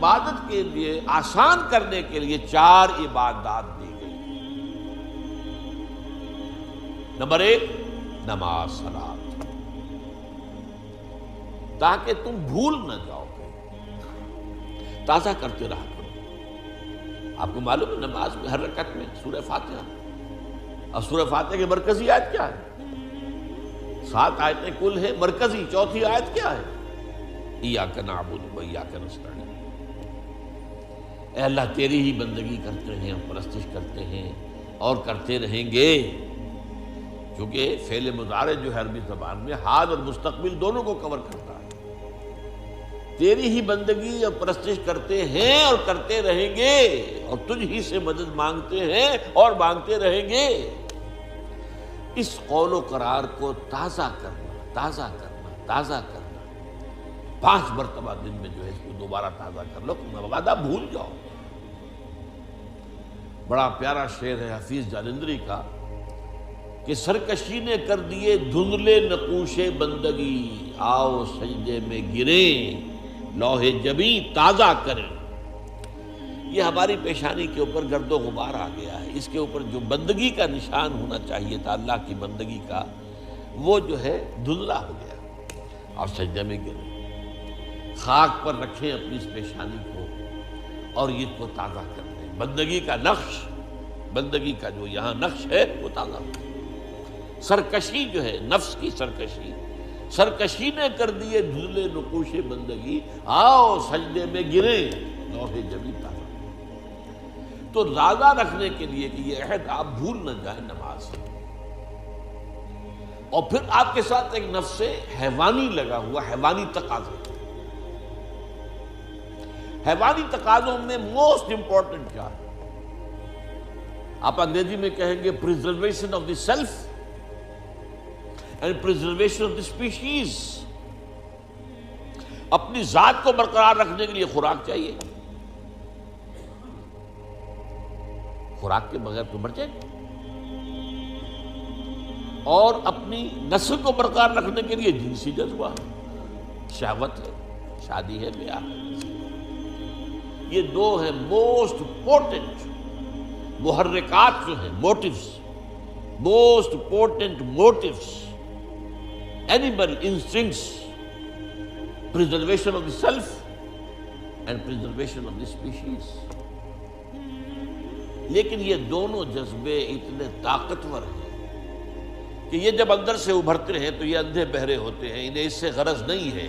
عبادت کے لیے آسان کرنے کے لیے 4 عبادات دی گئی۔ نمبر 1 نماز صلاۃ، تاکہ تم بھول نہ جاؤ، تازہ کرتے رہا کرو۔ آپ کو معلوم ہے نماز میں ہر رکعت میں سورہ فاتحہ، اور سورہ فاتحہ کی مرکزی آیت کیا ہے؟ 7 آیتیں کل ہے، مرکزی چوتھی آیت کیا ہے؟ ایاک نعبد و ایاک نستعین۔ اے اللہ تیری ہی بندگی کرتے ہیں، پرستش کرتے ہیں اور کرتے رہیں گے، کیونکہ فعل مضارع جو ہے عربی زبان میں حال اور مستقبل دونوں کو کور کرتا ہے۔ تیری ہی بندگی اور پرستش کرتے ہیں اور کرتے رہیں گے، اور تجھ ہی سے مدد مانگتے ہیں اور مانگتے رہیں گے۔ اس قول و قرار کو تازہ کرنا، تازہ کرنا، تازہ کرنا، 5 مرتبہ دن میں جو ہے اس کو دوبارہ تازہ کر لو، مبادہ بھول جاؤ۔ بڑا پیارا شعر ہے حفیظ جالندری کا کہ سرکشی نے کر دیے دھندلے نقوش بندگی، آؤ سجدے میں گریں لوح جبیں تازہ کریں۔ یہ ہماری پیشانی کے اوپر گرد و غبار آ گیا ہے، اس کے اوپر جو بندگی کا نشان ہونا چاہیے تھا اللہ کی بندگی کا، وہ جو ہے دھندلا ہو گیا، اور سجدے میں گریں، خاک پر رکھیں اپنی اس پیشانی کو اور یہ کو تازہ کر دیں۔ بندگی کا نقش، بندگی کا جو یہاں نقش ہے وہ تازہ ہو۔ سرکشی جو ہے نفس کی سرکشی، سرکشی نے کر دیے دھندلے نقوش بندگی، آؤ سجدے میں گریں لوح جبیں تازہ۔ تو تازہ رکھنے کے لیے کہ یہ عہد آپ بھول نہ جائیں نماز، اور پھر آپ کے ساتھ ایک نفس حیوانی لگا ہوا، حیوانی تقاضے۔ حیوانی تقاضوں میں موسٹ امپورٹنٹ کیا ہے؟ آپ انگریزی میں کہیں گے preservation of the self and preservation of the species. اپنی ذات کو برقرار رکھنے کے لیے خوراک چاہیے، خوراک کے بغیر تو مر جائے گا، اور اپنی نسل کو برقرار رکھنے کے لیے جنسی جذبہ ہے، شہوت ہے، شادی ہے، بیاہ ہے۔ یہ 2 ہیں موسٹ پورٹنٹ محرکات جو ہیں، motives, most important motives, animal instincts, preservation of the self and preservation of the species. لیکن یہ دونوں جذبے اتنے طاقتور ہیں کہ یہ جب اندر سے ابھرتے ہیں تو یہ اندھے بہرے ہوتے ہیں، انہیں اس سے غرض نہیں ہے۔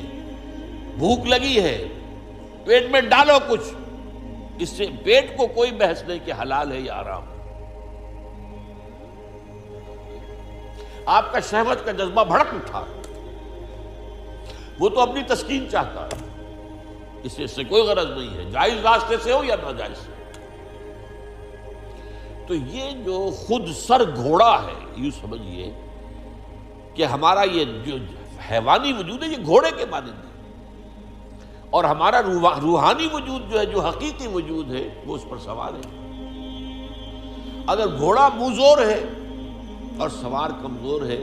بھوک لگی ہے، پیٹ میں ڈالو کچھ، اس سے پیٹ کو کوئی بحث نہیں کہ حلال ہے یا حرام۔ آپ کا شہوت کا جذبہ بھڑک اٹھا، وہ تو اپنی تسکین چاہتا ہے، اس سے کوئی غرض نہیں ہے، جائز راستے سے ہو یا ناجائز سے۔ تو یہ جو خود سر گھوڑا ہے، یوں سمجھیے کہ ہمارا یہ جو حیوانی وجود ہے یہ گھوڑے کے مانند ہے، اور ہمارا روحانی وجود جو ہے، جو حقیقی وجود ہے، وہ اس پر سوار ہے۔ اگر گھوڑا منہ ہے اور سوار کمزور ہے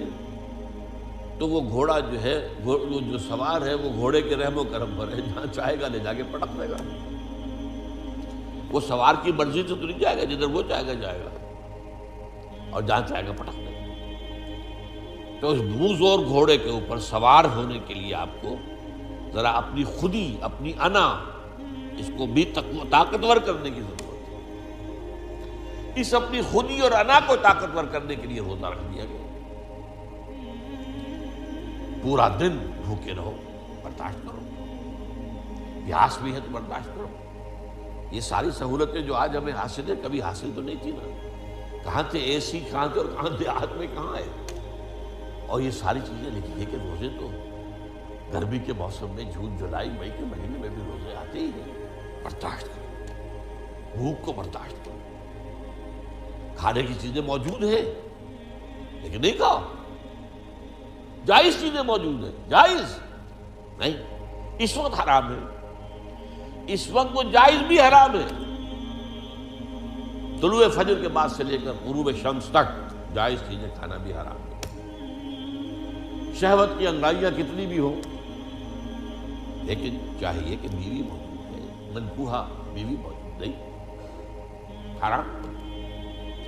تو وہ گھوڑا جو ہے، وہ جو سوار ہے، وہ گھوڑے کے رحم و کرم پر ہے، جہاں چاہے گا لے جا کے پٹک دے گا۔ وہ سوار کی مرضی سے تو نہیں جائے گا، جدھر وہ چاہے گا جائے گا، اور جہاں چاہے گا پٹک دے گا۔ تو اس منہ گھوڑے کے اوپر سوار ہونے کے لیے آپ کو ذرا اپنی خودی، اپنی انا، اس کو بھی طاقتور کرنے کی ضرورت ہے۔ اس اپنی خودی اور انا کو طاقتور کرنے کے لیے روزہ رکھ دیا گیا۔ پورا دن بھوکے رہو، برداشت کرو، پیاس بھی ہے تو برداشت کرو۔ یہ ساری سہولتیں جو آج ہمیں حاصل ہیں کبھی حاصل تو نہیں تھی نا۔ کہاں تھے اے سی، کہاں تھے، اور کہاں دیہات میں کہاں ہے، اور یہ ساری چیزیں لکھی ہے کہ روزے تو گرمی کے موسم میں جون جولائی مئی کے مہینے میں بھی روزے آتے ہی ہیں۔ برداشت کرو، بھوک کو برداشت کرو، کھانے کی چیزیں موجود ہیں لیکن نہیں کھاؤ، جائز چیزیں موجود ہیں، جائز نہیں۔ اس وقت حرام ہے، اس وقت وہ جائز بھی حرام ہے۔ طلوع فجر کے بعد سے لے کر غروب شمس تک جائز چیزیں کھانا بھی حرام ہے۔ شہوت کی انگڑائیاں کتنی بھی ہوں، لیکن چاہیے کہ بیوی موجود ہے، منکوحہ بیوی موجود نہیں، حرام،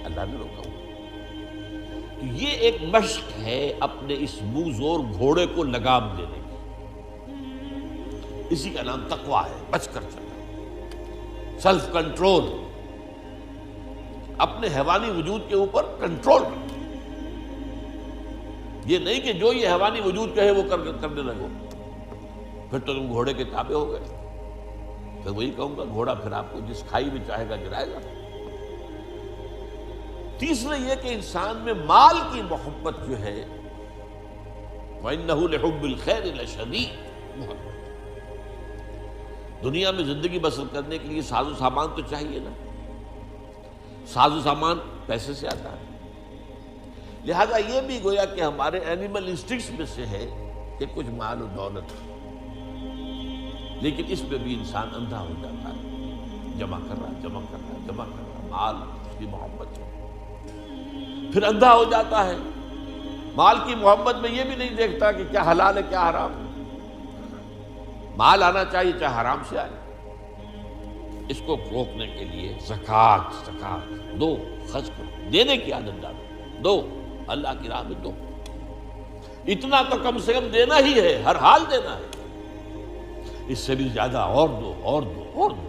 اللہ نے روکا ہوا۔ تو یہ ایک مشق ہے اپنے اس منہ زور گھوڑے کو لگام دینے کی، اسی کا نام تقویٰ ہے، بچ کر چلنا، سیلف کنٹرول، اپنے حیوانی وجود کے اوپر کنٹرول کرنا۔ یہ نہیں کہ جو یہ حیوانی وجود کہے وہ کرنے لگو، پھر تو تم گھوڑے کے تابع ہو گئے۔ پھر وہی کہوں گا، گھوڑا پھر آپ کو جس کھائی میں چاہے گا گرائے گا۔ تیسرے یہ کہ انسان میں مال کی محبت جو ہے، وَإِنَّهُ لِحُبِّ الْخَيْرِ لَشَدِيدٌ، محبت۔ دنیا میں زندگی بسر کرنے کے لیے ساز و سامان تو چاہیے نا، ساز و سامان پیسے سے آتا ہے، لہذا یہ بھی گویا کہ ہمارے اینیمل انسٹنکٹس میں سے ہے کہ کچھ مال و دولت، لیکن اس میں بھی انسان اندھا ہو جاتا ہے، جمع کر رہا مال، اس کی محبت ہے، پھر اندھا ہو جاتا ہے۔ مال کی محبت میں یہ بھی نہیں دیکھتا کہ کیا حلال ہے کیا حرام ہے۔ مال آنا چاہیے چاہے حرام سے آئے، اس کو روکنے کے لیے زکوٰۃ دو، خرچ کرو، دینے کی عادت ڈالو، دو، اللہ کی راہ میں دو، اتنا تو کم سے کم دینا ہی ہے، ہر حال دینا ہے، اس سے بھی زیادہ اور دو اور دو اور دو۔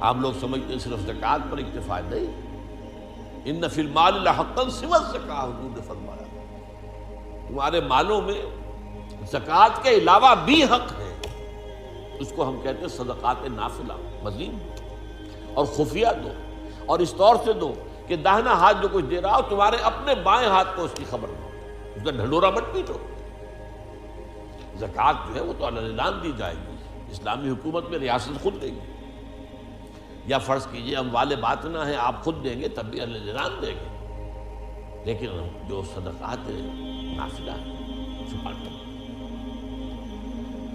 عام لوگ سمجھتے ہیں صرف زکوٰۃ پر اکتفا نہیں، ان فی المال لحقا سوی الزکوٰۃ، حضور نے فرمایا تمہارے مالوں میں زکوٰۃ کے علاوہ بھی حق ہے، اس کو ہم کہتے ہیں صدقات نافلہ، مزید اور خفیہ دو، اور اس طور سے دو کہ داہنا ہاتھ جو کچھ دے رہا ہو تمہارے اپنے بائیں ہاتھ کو اس کی خبر نہ ہو، اس کا ڈھنڈورا مت پیٹو۔ زکوٰۃ جو ہے وہ تو اعلان دی جائے گی، اسلامی حکومت میں ریاست خود دے گی، یا فرض کیجئے اموال باطنہ ہیں آپ خود دیں گے تب بھی اعلان دیں گے، لیکن جو صدقات نافلہ ہیں چھپا کر،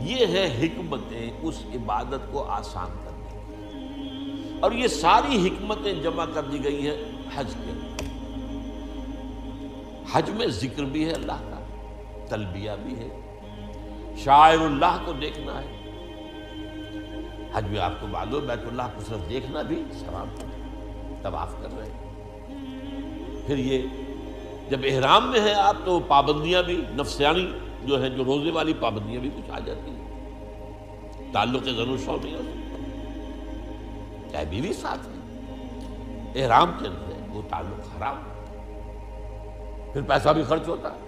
یہ ہے حکمتیں اس عبادت کو آسان کرنے کی، اور یہ ساری حکمتیں جمع کر دی گئی ہیں حج کے اندر۔ حج میں ذکر بھی ہے اللہ کا، تلبیہ بھی ہے، شاعر اللہ کو دیکھنا ہے۔ حج میں آپ کو معلوم بیت اللہ کو صرف دیکھنا بھی ثواب ہے، طواف کر رہے ہیں۔ پھر یہ جب احرام میں ہیں آپ تو پابندیاں بھی نفسیانی جو ہے، جو روزے والی پابندیاں بھی کچھ آ جاتی ہیں، تعلق زن و شو نہیں ہو سکتا، چاہے بیوی ساتھ ہے، احرام کے اندر ہے وہ تعلق حرام ہے، پھر پیسہ بھی خرچ ہوتا ہے۔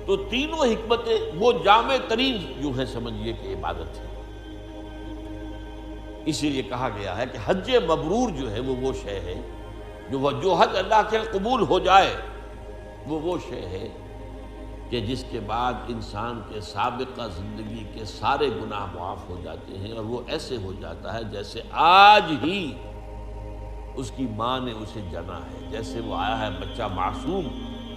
تو تینوں حکمتیں وہ جامع ترین جو ہے سمجھیے کہ عبادت ہے، اسی لیے کہا گیا ہے کہ حج مبرور جو ہے وہ شے ہے جو حج اللہ کے قبول ہو جائے، وہ شے ہے کہ جس کے بعد انسان کے سابقہ زندگی کے سارے گناہ معاف ہو جاتے ہیں، اور وہ ایسے ہو جاتا ہے جیسے آج ہی اس کی ماں نے اسے جنا ہے، جیسے وہ آیا ہے بچہ معصوم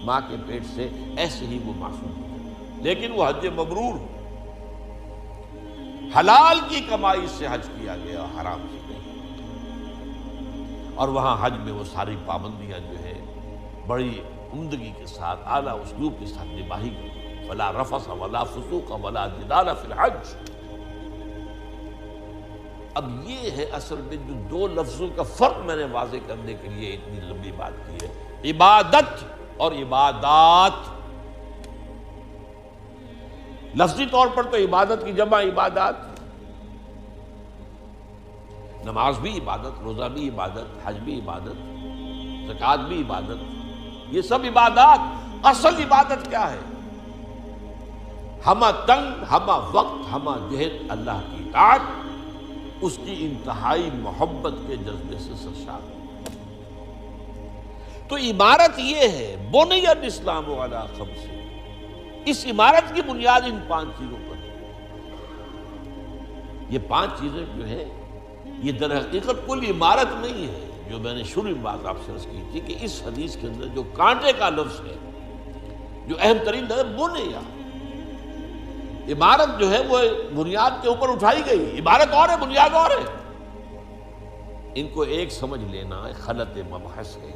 ماں کے پیٹ سے، ایسے ہی وہ معصوم ہے، لیکن وہ حج مبرور، حلال کی کمائی سے حج کیا گیا، حرام سے نہیں۔ اور وہاں حج میں وہ ساری پابندیاں جو ہے بڑی عمدگی کے ساتھ، اعلیٰ اسلوب کے ساتھ نباہی گئی، ولا رفث ولا فسوق ولا جدال فی الحج۔ اب یہ ہے اصل میں جو دو لفظوں کا فرق میں نے واضح کرنے کے لیے اتنی لمبی بات کی ہے، عبادت اور عبادات۔ لفظی طور پر تو عبادت کی جمع عبادات، نماز بھی عبادت، روزہ بھی عبادت، حج بھی عبادت، زکوٰۃ بھی عبادت، یہ سب عبادات۔ اصل عبادت کیا ہے؟ ہمہ تنگ، ہمہ وقت، ہمہ جہد اللہ کی اطاعت، اس کی انتہائی محبت کے جذبے سے سرشار۔ تو عمارت یہ ہے، بنی الاسلام علی خمس، اس عمارت کی بنیاد ان 5 چیزوں پر ہے۔ یہ 5 چیزیں جو ہیں یہ در حقیقت کوئی عمارت نہیں ہے، جو میں نے شروع میں بات آپ سے عرض کی تھی کہ اس حدیث کے اندر جو کانٹے کا لفظ ہے، جو اہم ترین ہے، بنیا، عمارت جو ہے وہ بنیاد کے اوپر اٹھائی گئی، عمارت اور ہے بنیاد اور ہے۔ ان کو ایک سمجھ لینا خلط مبحث ہے،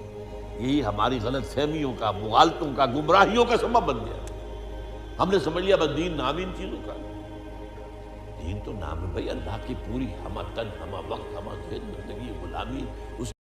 یہی ہماری غلط فہمیوں کا، مغالطوں کا، گمراہیوں کا سبب بن گیا۔ ہم نے سمجھ لیا بس دین نام ان چیزوں کا، دین تو نام ہے بھائی اللہ کی پوری، ہمہ تن ہمہ وقت ہمہ ذہن، زندگی غلامی اس